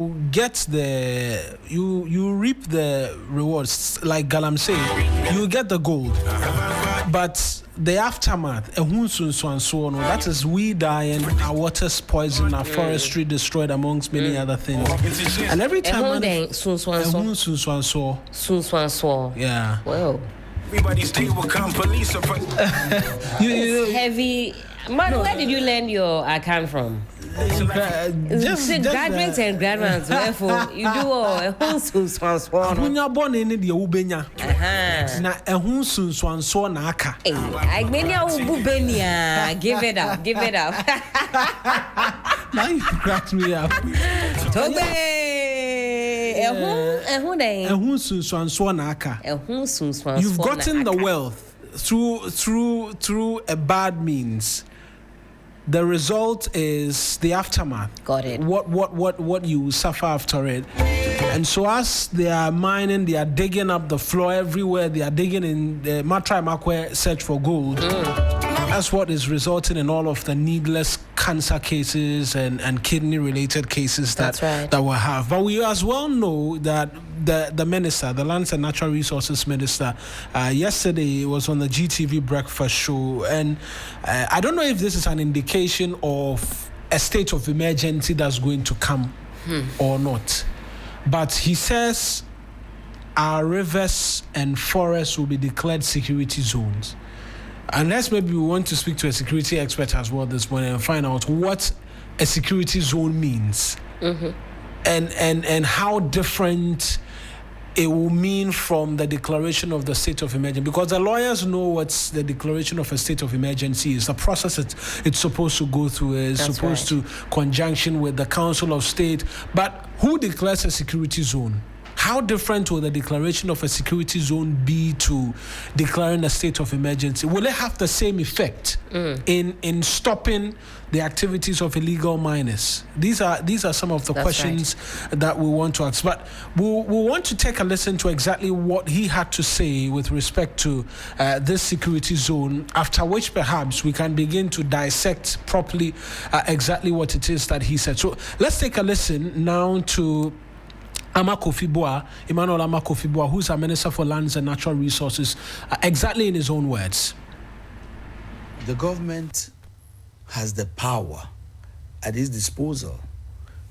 get you reap the rewards like Galamsey. You get the gold, but the aftermath, that is we dying, our water's poisoned, our forestry destroyed, amongst many other things. And every time yeah. Well, everybody stay with police. Heavy. Man, where did you learn your account from? Just graduates and graduates, therefore you do all a whole when you're born in the ubenya na ehun sunsuanso na aka I many ubenya give it up now you cracked me up tobe ehun sunsuanso na aka you've na gotten the wealth through a bad means. The result is the aftermath. Got it. What you suffer after it. And so as they are mining, they are digging up the floor everywhere. They are digging in the Matra Makwe search for gold. That's what is resulting in all of the needless cancer cases and kidney related cases that we have. But we as well know that the minister, the Lands and Natural Resources Minister, yesterday was on the GTV breakfast show, and I don't know if this is an indication of a state of emergency that's going to come or not. But he says our rivers and forests will be declared security zones. Unless maybe we want to speak to a security expert as well this morning and find out what a security zone means and how different it will mean from the declaration of the state of emergency, because the lawyers know what the declaration of a state of emergency is. The process it's supposed to go through is supposed to conjunction with the Council of State. But who declares a security zone? How different will the declaration of a security zone be to declaring a state of emergency? Will it have the same effect in stopping the activities of illegal miners? These are some of the questions that we want to ask. But we want to take a listen to exactly what he had to say with respect to this security zone, after which perhaps we can begin to dissect properly exactly what it is that he said. So let's take a listen now to Emmanuel Amakofibua, who's our Minister for Lands and Natural Resources, exactly in his own words. The government has the power at its disposal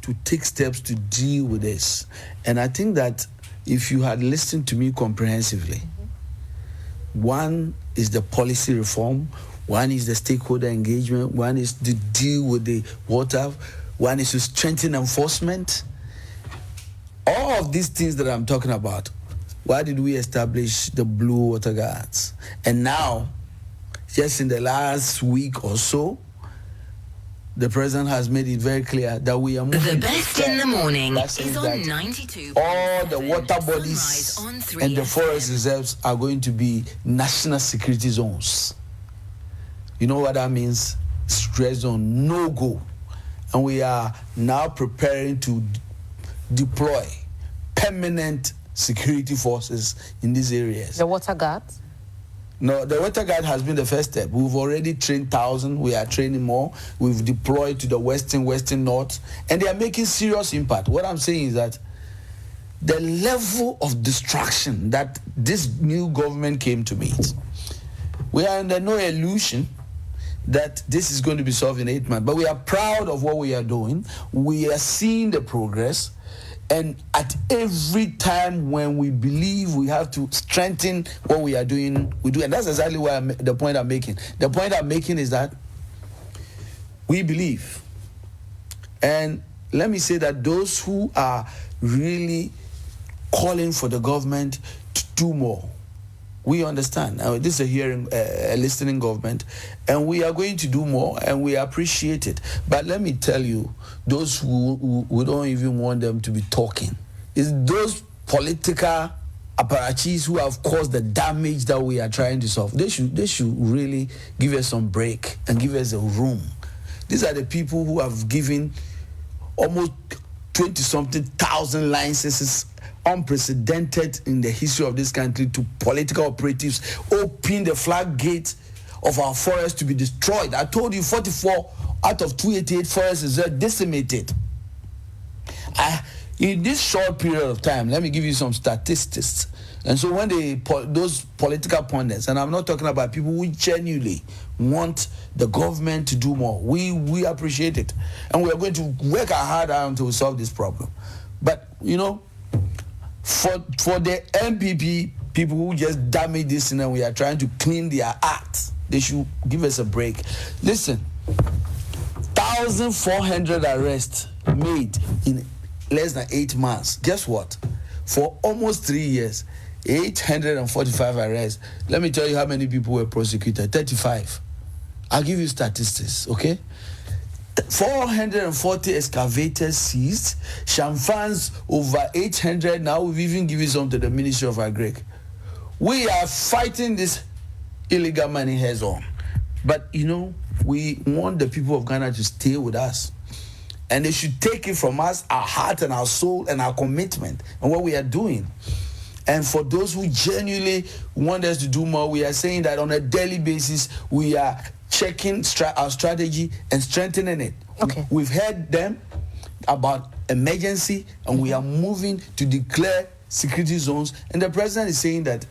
to take steps to deal with this. And I think that if you had listened to me comprehensively, one is the policy reform, one is the stakeholder engagement, one is to deal with the water, one is to strengthen enforcement. All of these things that I'm talking about, why did we establish the Blue Water Guards? And now, just in the last week or so, the president has made it very clear that we are moving. The best in the morning is on 92. All the water bodies and the forest reserves are going to be national security zones. You know what that means? Stress zone, no go. And we are now preparing to deploy permanent security forces in these areas. The water guards? No, the water guard has been the first step. We've already trained 1,000. We are training more. We've deployed to the western, north, and they are making serious impact. What I'm saying is that the level of destruction that this new government came to meet, we are under no illusion that this is going to be solved in 8 months. But we are proud of what we are doing. We are seeing the progress. And at every time when we believe we have to strengthen what we are doing, we do. And that's exactly the point I'm making. The point I'm making is that we believe. And let me say that those who are really calling for the government to do more, we understand. This is a listening government, and we are going to do more, and we appreciate it. But let me tell you, those who don't even want them to be talking, is those political apparatchiks who have caused the damage that we are trying to solve. They should really give us some break and give us a room. These are the people who have given almost 20-something thousand licenses, unprecedented in the history of this country, to political operatives, open the floodgate of our forests to be destroyed. I told you 44 out of 288 forests is decimated. in this short period of time, let me give you some statistics. And so when those political pundits, and I'm not talking about people who genuinely want the government to do more, we appreciate it. And we are going to work hard to solve this problem. But, for the MPP, people who just damage this and we are trying to clean their act, they should give us a break. Listen, 1,400 arrests made in less than 8 months. Guess what? For almost 3 years, 845 arrests. Let me tell you how many people were prosecuted. 35. I'll give you statistics, okay? 440 excavators seized. Shamfans over 800. Now we've even given some to the Ministry of Agri. We are fighting this illegal money heads on. But, we want the people of Ghana to stay with us. And they should take it from us, our heart and our soul and our commitment and what we are doing. And for those who genuinely want us to do more, we are saying that on a daily basis, we are checking our strategy and strengthening it. Okay. We've heard them about emergency, and we are moving to declare security zones. And the president is saying that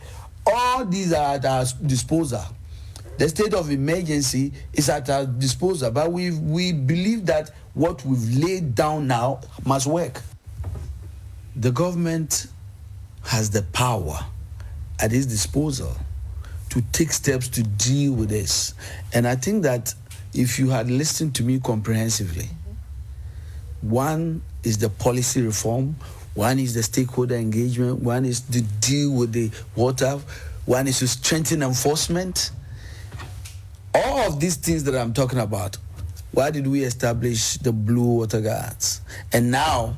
all these are at our disposal. The state of emergency is at our disposal, but we believe that what we've laid down now must work. The government has the power at its disposal to take steps to deal with this. And I think that if you had listened to me comprehensively, one is the policy reform, one is the stakeholder engagement, one is to deal with the water, one is to strengthen enforcement. All of these things that I'm talking about, why did we establish the Blue Water Guards? And now,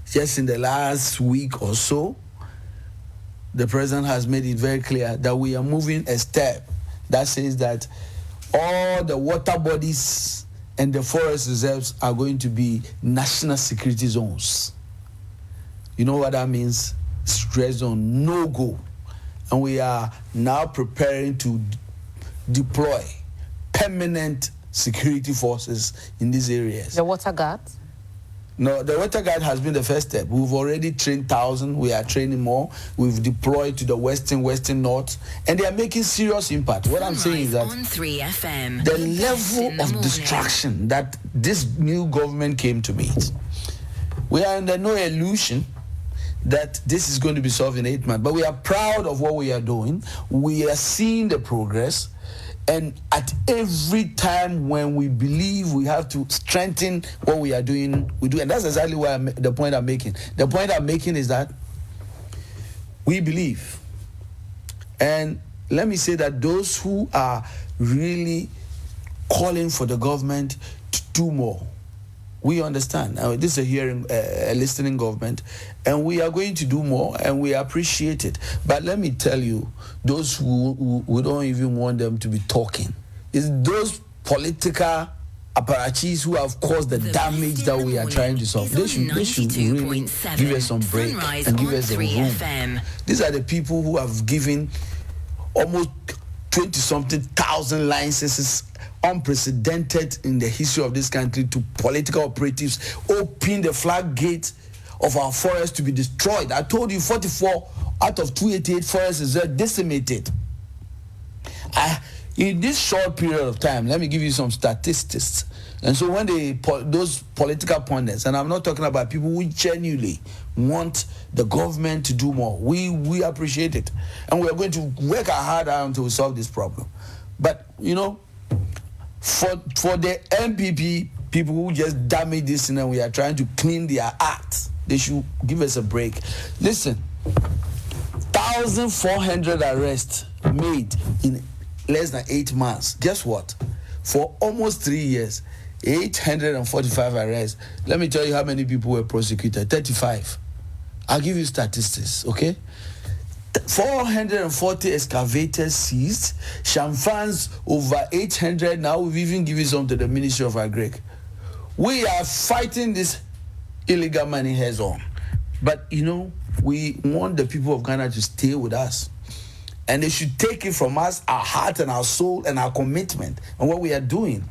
just in the last week or so, the president has made it very clear that we are moving a step that says that all the water bodies and the forest reserves are going to be national security zones. You know what that means? Stress zone, no go. And we are now preparing to deploy permanent security forces in these areas. The water guards? No, the water guard has been the first step. We've already trained 1,000. We are training more. We've deployed to the western north, and they are making serious impact. What I'm saying is that on 3FM, the level of distraction that this new government came to meet, we are under no illusion that this is going to be solved in 8 months. But we are proud of what we are doing. We are seeing the progress. And at every time when we believe we have to strengthen what we are doing, we do. And that's exactly the point I'm making. The point I'm making is that we believe. And let me say that those who are really calling for the government to do more, we understand. Now, this is a listening government, and we are going to do more, and we appreciate it. But let me tell you, those who don't even want them to be talking, is those political apparatchiks who have caused the damage that we are trying to solve. They should really give us some break and give us a room. These are the people who have given almost 20-something thousand licenses, unprecedented in the history of this country, to political operatives, open the floodgate of our forests to be destroyed. I told you 44 out of 288 forests are decimated. In this short period of time, let me give you some statistics. And so when those political pundits, and I'm not talking about people who genuinely want the government to do more, we appreciate it. And we are going to work hard until solve this problem. But, for the MPP, people who just damage this and we are trying to clean their act, they should give us a break. Listen, 1,400 arrests made in less than 8 months. Guess what? For almost 3 years, 845 arrests. Let me tell you how many people were prosecuted. 35. I'll give you statistics, okay? 440 excavators seized. Shamfans over 800. Now we've even given some to the Ministry of Agri. We are fighting this illegal money heads on. But, we want the people of Ghana to stay with us. And they should take it from us, our heart and our soul and our commitment and what we are doing.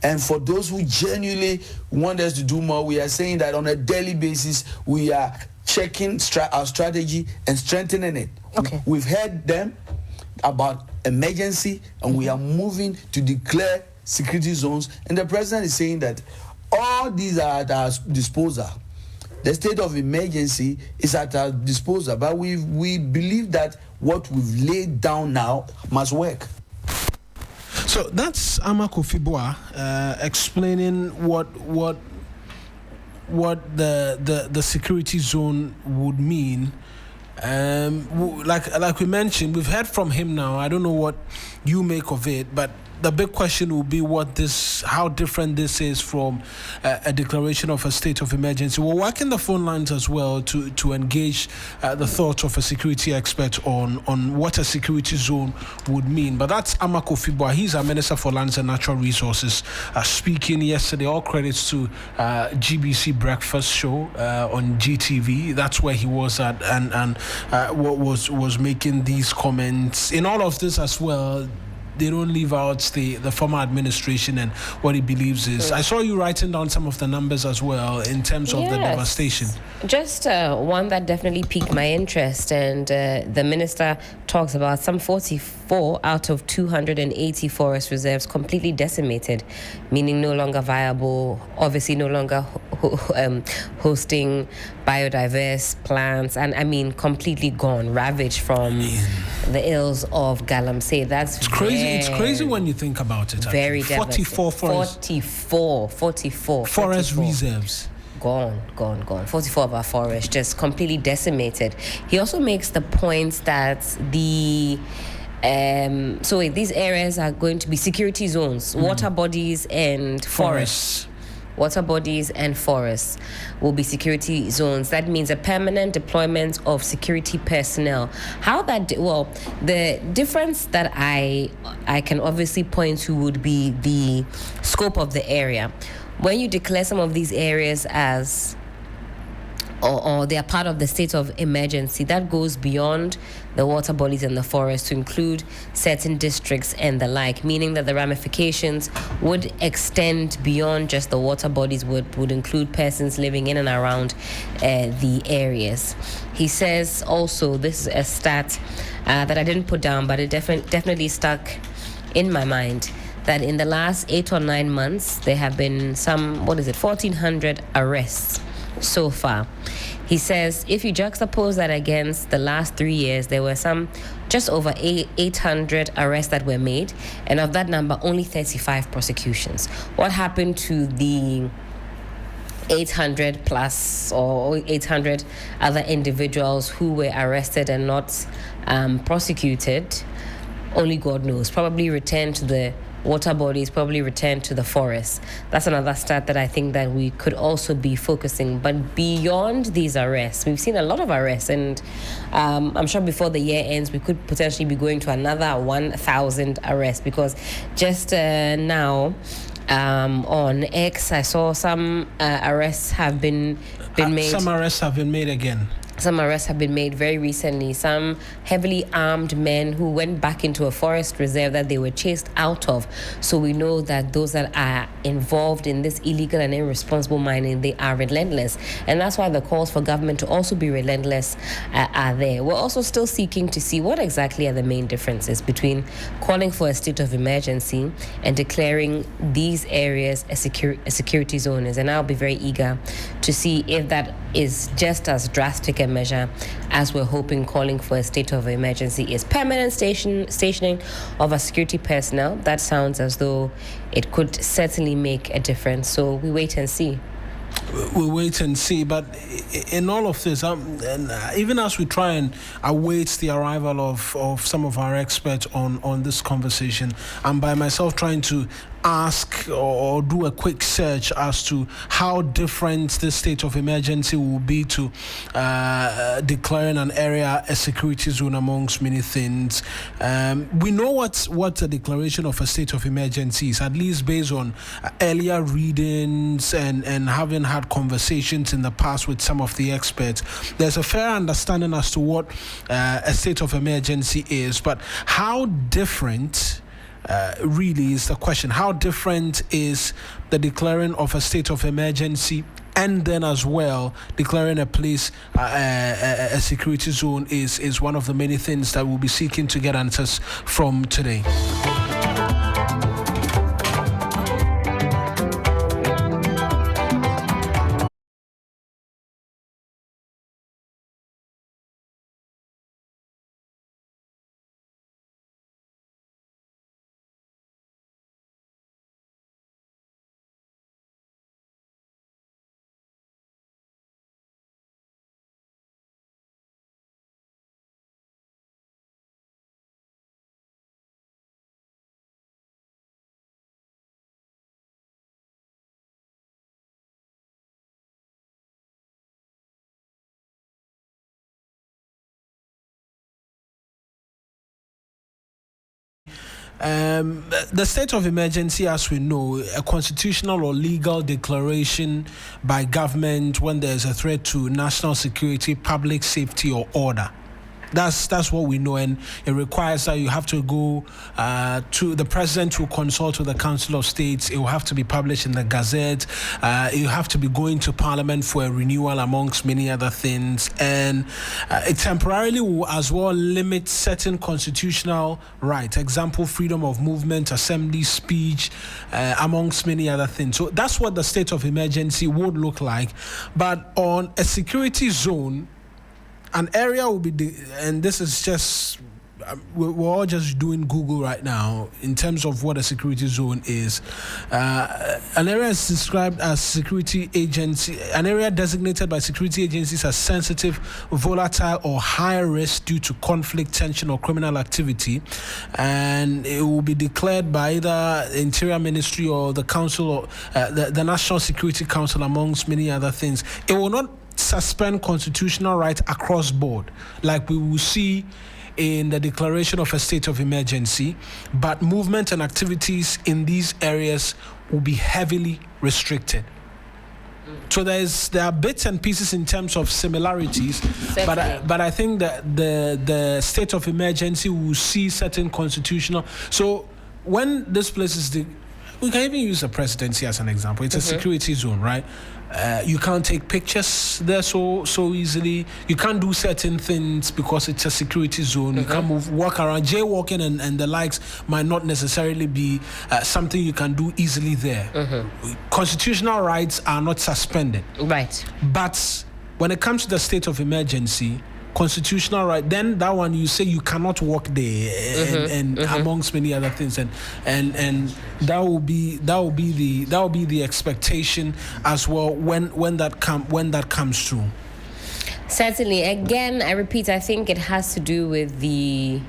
And for those who genuinely want us to do more, we are saying that on a daily basis, we are checking our strategy and strengthening it. Okay. We've heard them about emergency, and we are moving to declare security zones. And the president is saying that all these are at our disposal. The state of emergency is at our disposal, but we believe that what we've laid down now must work. So that's Amako Fibua explaining what the security zone would mean. Like we mentioned, we've heard from him now. I don't know what you make of it, but the big question will be how different this is from a declaration of a state of emergency. We're working the phone lines as well to engage the thoughts of a security expert on what a security zone would mean. But that's Amako Fibua. He's our Minister for Lands and Natural Resources, speaking yesterday. All credits to GBC Breakfast Show on GTV. That's where he was at, and what was making these comments. In all of this as well, they don't leave out the former administration and what he believes is. I saw you writing down some of the numbers as well in terms of the devastation. Just one that definitely piqued my interest, and the minister talks about some 44 out of 280 forest reserves completely decimated, meaning no longer viable, obviously no longer hosting biodiverse plants, and I mean completely gone, ravaged from the ills of Galamsey. That's crazy. It's crazy when you think about it. Very devastating. 44 forest reserves. Gone. 44 of our forests just completely decimated. He also makes the point that these areas are going to be security zones, water bodies and forests. Water bodies and forests will be security zones. That means a permanent deployment of security personnel. The difference that I can obviously point to would be the scope of the area. When you declare some of these areas as or they are part of the state of emergency, that goes beyond the water bodies and the forest to include certain districts and the like, meaning that the ramifications would extend beyond just the water bodies, would include persons living in and around the areas. He says also, this is a stat that I didn't put down, but it definitely stuck in my mind, that in the last 8 or 9 months, there have been 1,400 arrests so far. He says if you juxtapose that against the last 3 years, there were just over 800 arrests that were made, and of that number, only 35 prosecutions. What happened to the 800 plus or 800 other individuals who were arrested and not prosecuted? Only God knows. Probably returned to the water bodies, probably returned to the forest. That's another stat that I think that we could also be focusing. But beyond these arrests, we've seen a lot of arrests, and I'm sure before the year ends, we could potentially be going to another 1,000 arrests, because just now on X, I saw some arrests have been made. Some arrests have been made again. Some arrests have been made very recently. Some heavily armed men who went back into a forest reserve that they were chased out of. So we know that those that are involved in this illegal and irresponsible mining, they are relentless. And that's why the calls for government to also be relentless are there. We're also still seeking to see what exactly are the main differences between calling for a state of emergency and declaring these areas a security zones. And I'll be very eager to see if that is just as drastic a measure as we're hoping calling for a state of emergency is. Permanent stationing of our security personnel, that sounds as though it could certainly make a difference. So we wait and see. We'll wait and see. But in all of this, even as we try and await the arrival of some of our experts on this conversation, I'm by myself trying to ask or do a quick search as to how different this state of emergency will be to declaring an area a security zone, amongst many things. We know what a declaration of a state of emergency is, at least based on earlier readings and having had conversations in the past with some of the experts. There's a fair understanding as to what a state of emergency is, but how different really is the question. How different is the declaring of a state of emergency and then as well declaring a place, a security zone is one of the many things that we'll be seeking to get answers from today. The state of emergency, as we know, a constitutional or legal declaration by government when there's a threat to national security, public safety, or order. That's what we know, and it requires that you have to go to the president to consult with the Council of States. It will have to be published in the Gazette. You have to be going to Parliament for a renewal, amongst many other things, and it temporarily will as well limit certain constitutional rights. Example: freedom of movement, assembly, speech, amongst many other things. So that's what the state of emergency would look like. But on a security zone, an area will be, and this is just, we're all just doing Google right now in terms of what a security zone is. An area is described as security agency, an area designated by security agencies as sensitive, volatile, or high risk due to conflict, tension, or criminal activity, and it will be declared by either the Interior Ministry or the Council, or the National Security Council, amongst many other things. It will not suspend constitutional rights across board like we will see in the declaration of a state of emergency, but movement and activities in these areas will be heavily restricted. So there are bits and pieces in terms of similarities, but I think that the state of emergency will see certain constitutional. So when this place is we can even use the presidency as an example. It's a security zone, right? You can't take pictures there so easily. You can't do certain things because it's a security zone. You can't walk around. Jaywalking and the likes might not necessarily be something you can do easily there. Constitutional rights are not suspended. Right. But when it comes to the state of emergency, constitutional right, then that one you say you cannot walk there, and amongst many other things, and that will be the expectation as well when that comes true. Certainly. Again, I repeat, I think it has to do with the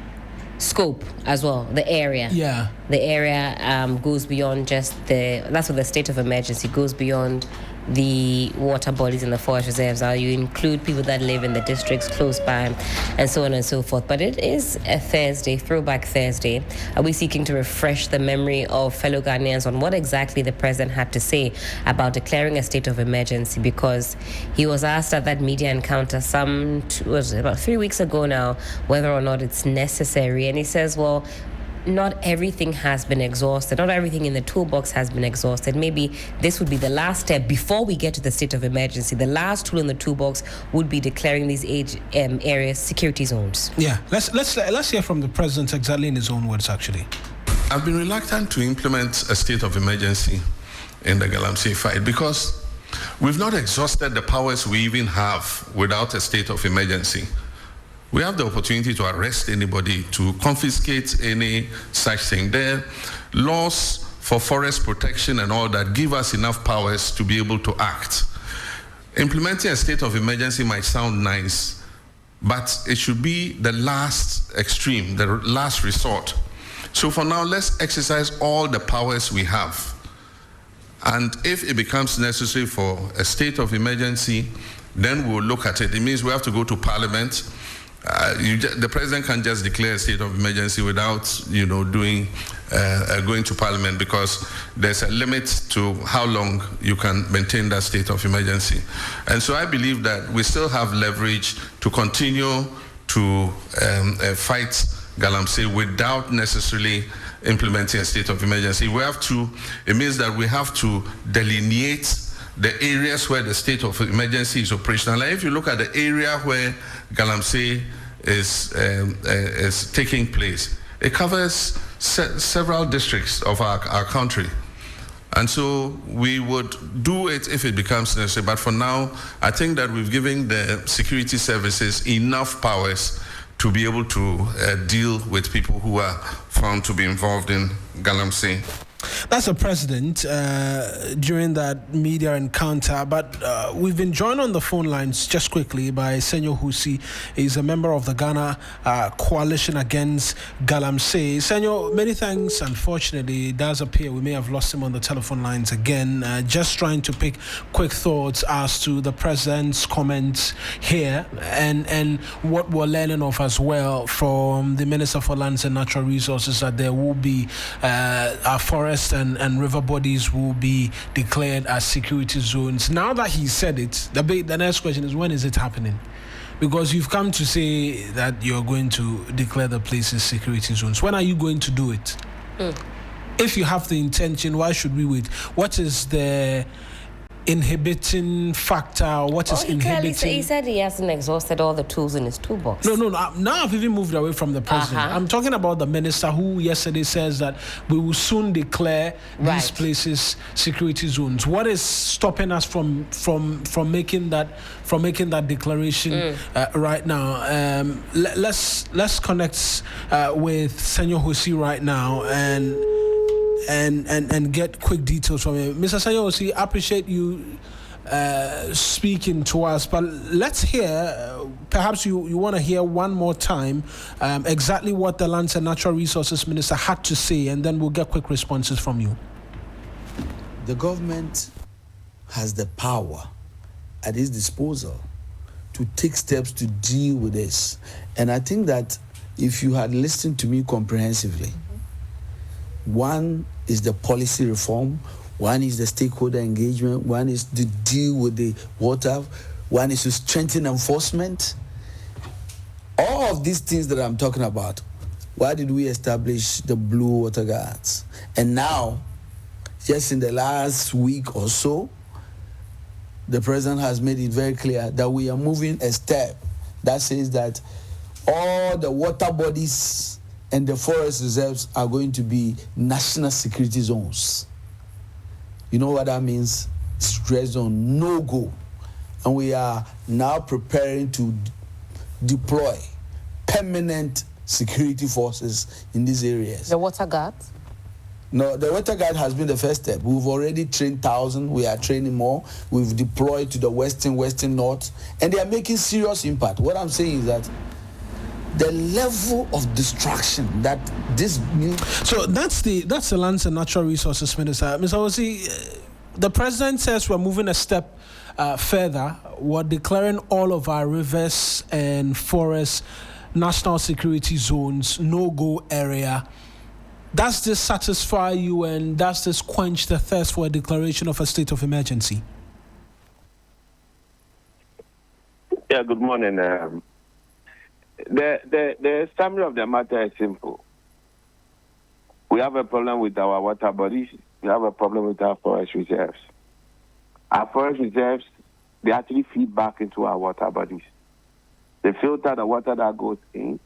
scope as well, the area. Yeah. The area goes beyond just that's what the state of emergency goes beyond the water bodies and the forest reserves. You include people that live in the districts close by and so on and so forth. But it is a Thursday, Throwback Thursday. Are we seeking to refresh the memory of fellow Ghanaians on what exactly the president had to say about declaring a state of emergency? Because he was asked at that media encounter about 3 weeks ago now whether or not it's necessary. And he says, well, not everything has been exhausted. Not everything in the toolbox has been exhausted. Maybe this would be the last step before we get to the state of emergency. The last tool in the toolbox would be declaring these areas security zones. Yeah, let's hear from the president exactly in his own words. Actually, I've been reluctant to implement a state of emergency in the Galamsey fight because we've not exhausted the powers we even have without a state of emergency. We have the opportunity to arrest anybody, to confiscate any such thing. There are laws for forest protection and all that give us enough powers to be able to act. Implementing a state of emergency might sound nice, but it should be the last extreme, the last resort. So for now, let's exercise all the powers we have. And if it becomes necessary for a state of emergency, then we'll look at it. It means we have to go to Parliament. The president can't just declare a state of emergency without, going to Parliament, because there's a limit to how long you can maintain that state of emergency. And so I believe that we still have leverage to continue to fight Galamsey without necessarily implementing a state of emergency. It means that we have to delineate the areas where the state of emergency is operational. And if you look at the area where Galamsey is taking place, it covers several districts of our country. And so we would do it if it becomes necessary. But for now, I think that we've given the security services enough powers to be able to deal with people who are found to be involved in Galamsey. That's the president during that media encounter. But we've been joined on the phone lines just quickly by Senor Husi. He's a member of the Ghana Coalition Against Galamsey. Senor, many thanks. Unfortunately, it does appear we may have lost him on the telephone lines again. Just trying to pick quick thoughts as to the president's comments here and what we're learning of as well from the Minister for Lands and Natural Resources, that there will be our forests and river bodies will be declared as security zones. Now that he said it, the next question is, when is it happening? Because you've come to say that you're going to declare the places security zones. When are you going to do it? If you have the intention, why should we wait? What is the inhibiting factor? What is inhibiting? He said he hasn't exhausted all the tools in his toolbox. No. Now I've even moved away from the president. I'm talking about the minister who yesterday says that we will soon declare these places security zones. What is stopping us from making that declaration right now? Let's connect with Senor Husi right now and get quick details from him. Mr. Sanyosi, I appreciate you speaking to us, but let's hear, perhaps you want to hear one more time exactly what the Lands and Natural Resources Minister had to say, and then we'll get quick responses from you. The government has the power at its disposal to take steps to deal with this. And I think that if you had listened to me comprehensively, one is the policy reform, one is the stakeholder engagement, one is to deal with the water, one is to strengthen enforcement. All of these things that I'm talking about, why did we establish the Blue Water Guards? And now, just in the last week or so, the president has made it very clear that we are moving a step that says that all the water bodies and the forest reserves are going to be national security zones. You know what that means? It's red zone, no go. And we are now preparing to deploy permanent security forces in these areas. The water guards? No, the water guard has been the first step. We've already trained 1,000. We are training more. We've deployed to the western north, and they are making serious impact. What I'm saying is that the level of destruction that this means. So that's the Lands and Natural Resources Minister. Mr. Osi, the president says we're moving a step further. We're declaring all of our rivers and forests national security zones, no-go area. Does this satisfy you, and does this quench the thirst for a declaration of a state of emergency? Yeah, good morning. The summary of the matter is simple. We have a problem with our water bodies. We have a problem with our forest reserves. Our forest reserves, they actually feed back into our water bodies. They filter the water that goes in.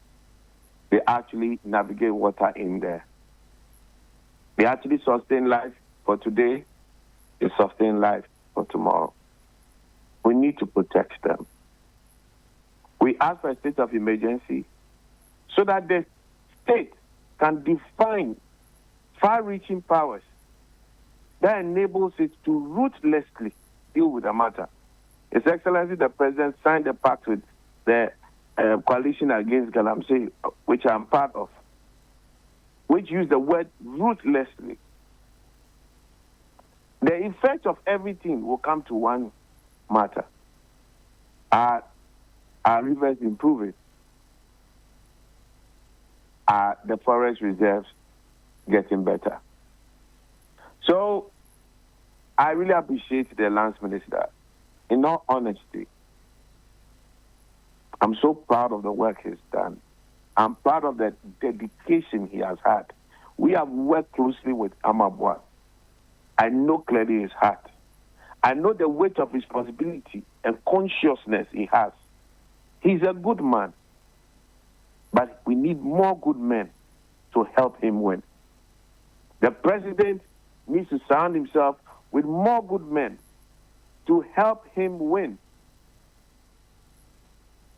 They actually navigate water in there. They actually sustain life for today. They sustain life for tomorrow. We need to protect them. We ask for a state of emergency so that the state can define far-reaching powers that enables it to ruthlessly deal with the matter. His Excellency, the President, signed a pact with the Coalition Against Galamsey, which I'm part of, which used the word ruthlessly. The effect of everything will come to one matter. Our rivers improving. The forest reserves getting better. So I really appreciate the Lands Minister. In all honesty, I'm so proud of the work he's done. I'm proud of the dedication he has had. We have worked closely with Amabwa. I know clearly his heart. I know the weight of responsibility and consciousness he has. He's a good man. But we need more good men to help him win. The president needs to surround himself with more good men to help him win.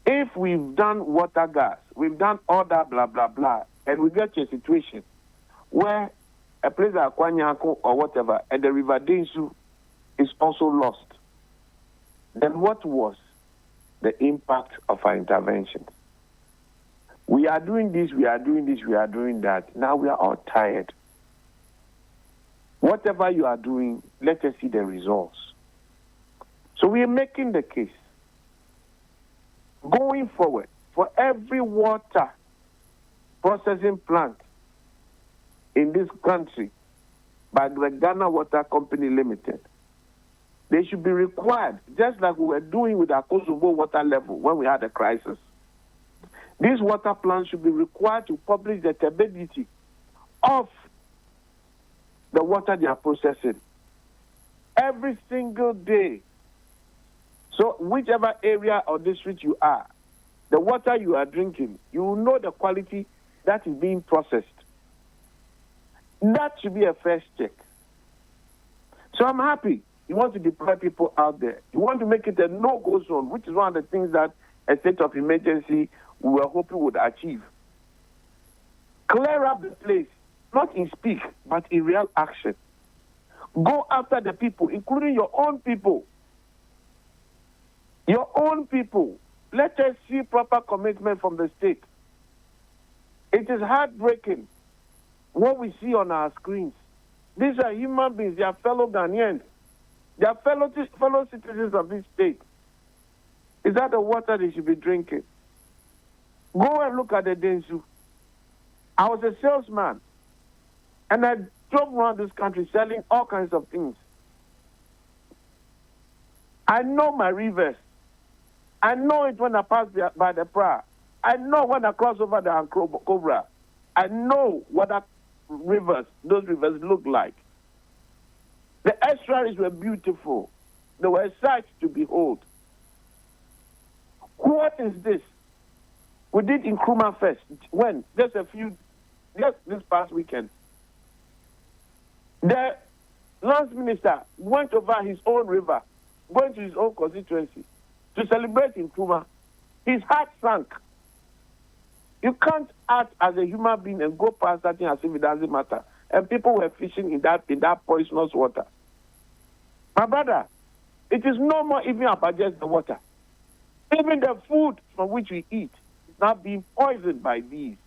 If we've done water gas, we've done all that blah, blah, blah, and we get to a situation where a place like Kwanyako or whatever, and the River Densu is also lost, then what was the impact of our intervention? We are doing this, we are doing this, we are doing that. Now we are all tired. Whatever you are doing, let us see the results. So we are making the case. Going forward, for every water processing plant in this country by the Ghana Water Company Limited, they should be required, just like we were doing with our Kosovo water level when we had a crisis. These water plants should be required to publish the turbidity of the water they are processing every single day. So whichever area or district you are, the water you are drinking, you will know the quality that is being processed. That should be a first check. So I'm happy. You want to deploy people out there. You want to make it a no-go zone, which is one of the things that a state of emergency we were hoping would achieve. Clear up the place, not in speak, but in real action. Go after the people, including your own people. Your own people. Let us see proper commitment from the state. It is heartbreaking what we see on our screens. These are human beings. They are fellow Ghanaians. They are fellow citizens of this state. Is that the water they should be drinking? Go and look at the Densu. I was a salesman, and I drove around this country selling all kinds of things. I know my rivers. I know it when I pass by the Pra. I know when I cross over the Cobra. I know what those rivers look like. The estuaries were beautiful. They were sights to behold. What is this? We did Nkrumah first. When? Just this past weekend. The lance minister went over his own river, going to his own constituency to celebrate Nkrumah. His heart sank. You can't act as a human being and go past that thing as if it doesn't matter. And people were fishing in that poisonous water. My brother, it is no more even about just the water. Even the food from which we eat is now being poisoned by these.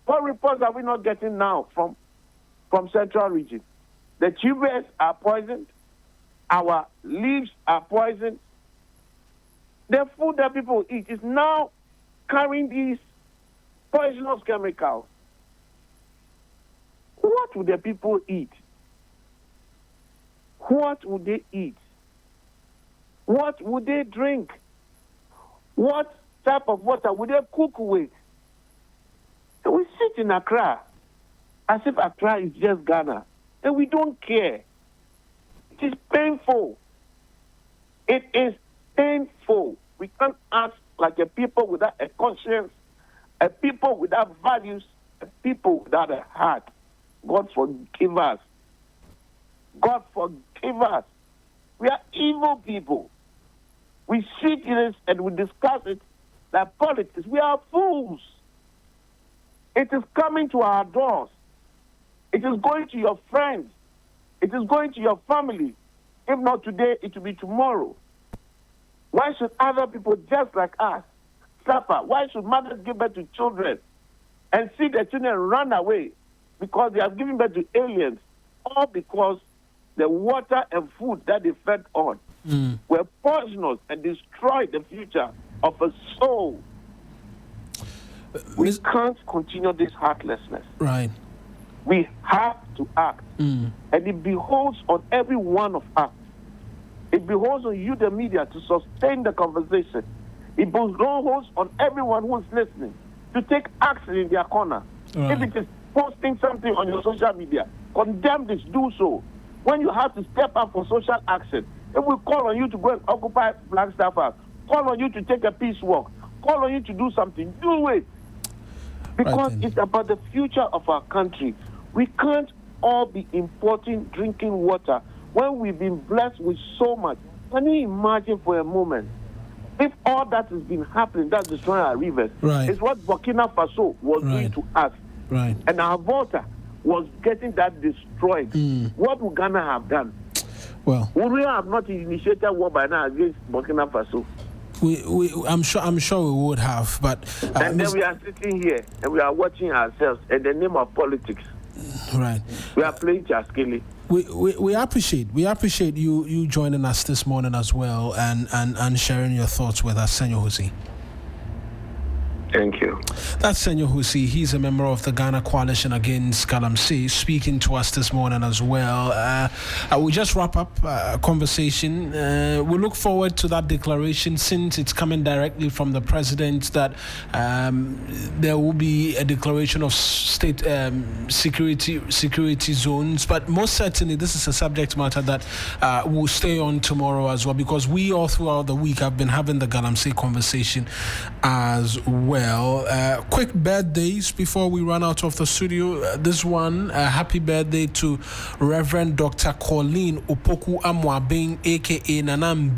What reports are we not getting now from Central Region? The tubers are poisoned. Our leaves are poisoned. The food that people eat is now carrying these poisonous chemicals. What would the people eat? What would they eat? What would they drink? What type of water would they cook with? So we sit in Accra as if Accra is just Ghana, and we don't care. It is painful. It is painful. We can't act like a people without a conscience, a people without values, a people without a heart. God forgive us. God forgive us. We are evil people. We sit in this and we discuss it like politics. We are fools. It is coming to our doors. It is going to your friends. It is going to your family. If not today, it will be tomorrow. Why should other people just like us suffer? Why should mothers give birth to children and see their children run away because they have given birth to aliens? All because the water and food that they fed on were poisonous and destroyed the future of a soul. We can't continue this heartlessness. Right. We have to act. And it beholds on every one of us. It beholds on you, the media, to sustain the conversation. It beholds on everyone who is listening to take action in their corner. Right. If it is posting something on your social media, condemn this, do so. When you have to step up for social action, if we call on you to go and occupy Flagstaff House, call on you to take a peace walk, call on you to do something, do it. Because it's about the future of our country. We can't all be importing drinking water when we've been blessed with so much. Can you imagine for a moment if all that has been happening, that's destroying our rivers, is what Burkina Faso was doing to us, and our water was getting that destroyed, what would Ghana have done? Well, would we have not initiated war by now against Burkina Faso? I'm sure we would have, but and then we are sitting here and we are watching ourselves in the name of politics. Right. We are playing Chaskili. We appreciate you joining us this morning as well and sharing your thoughts with us, Senor Husi. Thank you. That's Senor Husi. He's a member of the Ghana Coalition Against Galamsey, speaking to us this morning as well. I will just wrap up a conversation. We look forward to that declaration, since it's coming directly from the president, that there will be a declaration of state security zones. But most certainly, this is a subject matter that will stay on tomorrow as well, because we all throughout the week have been having the Galamsey conversation as well. Quick birthdays before we run out of the studio. This one, happy birthday to Reverend Dr. Colleen Opoku Amwabeng, aka Nanam